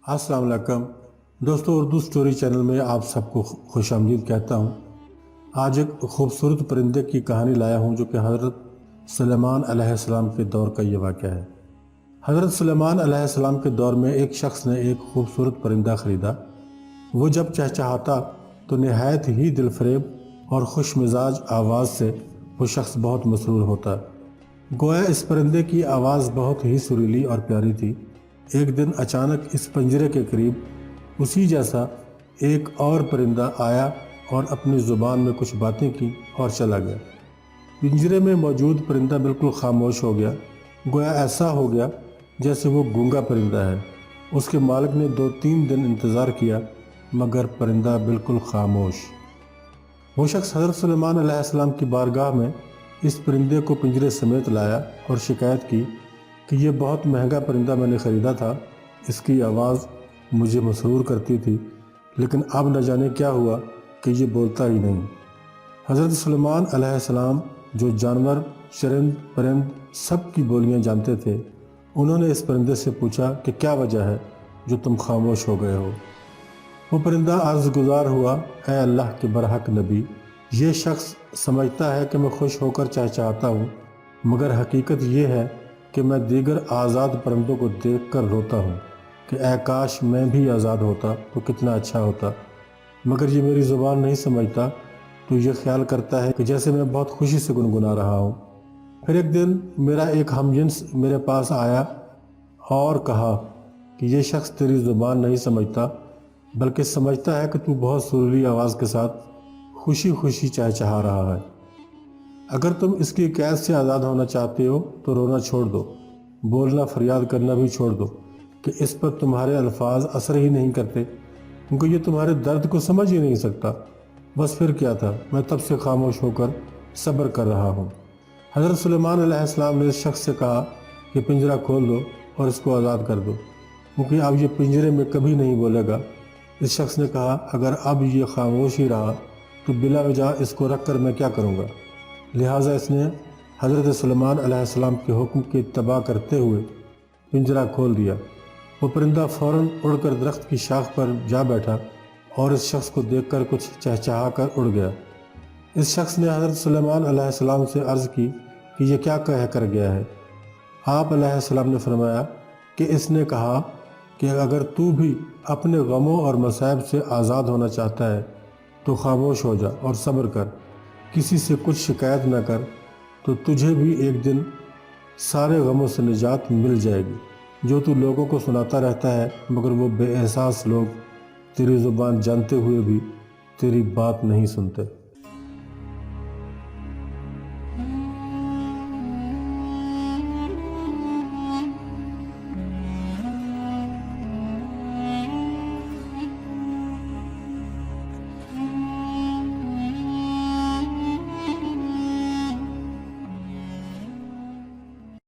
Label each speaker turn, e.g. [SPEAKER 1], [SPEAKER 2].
[SPEAKER 1] अस्सलाम वालेकुम दोस्तों, उर्दू स्टोरी चैनल में आप सबको खुश आमदीद कहता हूँ। आज एक खूबसूरत परिंदे की कहानी लाया हूँ जो कि हज़रत सुलेमान अलैहिस्सलाम के दौर का ये वाक़या है। हज़रत सुलेमान अलैहिस्सलाम के दौर में एक शख्स ने एक खूबसूरत परिंदा ख़रीदा। वो जब चहचहाता तो नहायत ही दिलफरेब और खुश मिजाज आवाज़ से वो शख्स बहुत मसरूर होता। गोया इस परिंदे की आवाज़ बहुत ही सुरीली और प्यारी थी। एक दिन अचानक इस पिंजरे के करीब उसी जैसा एक और परिंदा आया और अपनी ज़ुबान में कुछ बातें की और चला गया। पिंजरे में मौजूद परिंदा बिल्कुल खामोश हो गया। गोया ऐसा हो गया जैसे वो गूंगा परिंदा है। उसके मालिक ने 2-3 दिन इंतज़ार किया मगर परिंदा बिल्कुल खामोश। वो शख्स हज़रत सुलेमान अलैहिस्सलाम की बारगाह में इस परिंदे को पिंजरे समेत लाया और शिकायत की कि ये बहुत महंगा परिंदा मैंने ख़रीदा था। इसकी आवाज़ मुझे मसरूर करती थी, लेकिन अब न जाने क्या हुआ कि ये बोलता ही नहीं। हज़रत सुलेमान अलैहिस्सलाम जो जानवर, चरिंद, परिंद सब की बोलियां जानते थे, उन्होंने इस परिंदे से पूछा कि क्या वजह है जो तुम खामोश हो गए हो। वो परिंदा अर्ज़ गुज़ार हुआ, ऐ अल्लाह के बरहक नबी, ये शख्स समझता है कि मैं खुश होकर चहचहाता हूँ, मगर हकीकत ये है कि मैं दीगर आज़ाद परिंदों को देख कर रोता हूँ कि ऐ काश मैं भी आज़ाद होता तो कितना अच्छा होता। मगर ये मेरी ज़ुबान नहीं समझता, तो ये ख्याल करता है कि जैसे मैं बहुत खुशी से गुनगुना रहा हूँ। फिर एक दिन मेरा एक हमजिन्स मेरे पास आया और कहा कि ये शख्स तेरी ज़ुबान नहीं समझता, बल्कि समझता है कि तू बहुत सुरीली आवाज़ के साथ खुशी खुशी चहचहा रहा है। अगर तुम इसकी कैद से आज़ाद होना चाहते हो तो रोना छोड़ दो, बोलना फरियाद करना भी छोड़ दो कि इस पर तुम्हारे अल्फाज असर ही नहीं करते, क्योंकि ये तुम्हारे दर्द को समझ ही नहीं सकता। बस फिर क्या था, मैं तब से खामोश होकर सब्र कर रहा हूँ। हज़रत सुलेमान अलैहिस्सलाम ने इस शख्स से कहा कि पिंजरा खोल दो और इसको आज़ाद कर दो, क्योंकि अब ये पिंजरे में कभी नहीं बोलेगा। इस शख्स ने कहा, अगर अब ये खामोश ही रहा तो बिला वजह इसको रख कर मैं क्या करूँगा। लिहाजा इसने हज़रत सुलेमान अलैहिस्सलाम के हुक्म की इत्तबा करते हुए पिंजरा खोल दिया। वो परिंदा फ़ौरन उड़कर दरख्त की शाख पर जा बैठा और इस शख्स को देखकर कुछ चहचहा कर उड़ गया। इस शख्स ने हज़रत सुलेमान अलैहिस्सलाम से अर्ज़ की कि यह क्या कह कर गया है। आप अलैहिस्सलाम ने फरमाया कि इसने कहा कि अगर तू भी अपने गमों और मसाइब से आज़ाद होना चाहता है तो खामोश हो जा और सब्र कर, किसी से कुछ शिकायत न कर, तो तुझे भी एक दिन सारे गमों से निजात मिल जाएगी। जो तू लोगों को सुनाता रहता है मगर वो बेएहसास लोग तेरी ज़ुबान जानते हुए भी तेरी बात नहीं सुनते।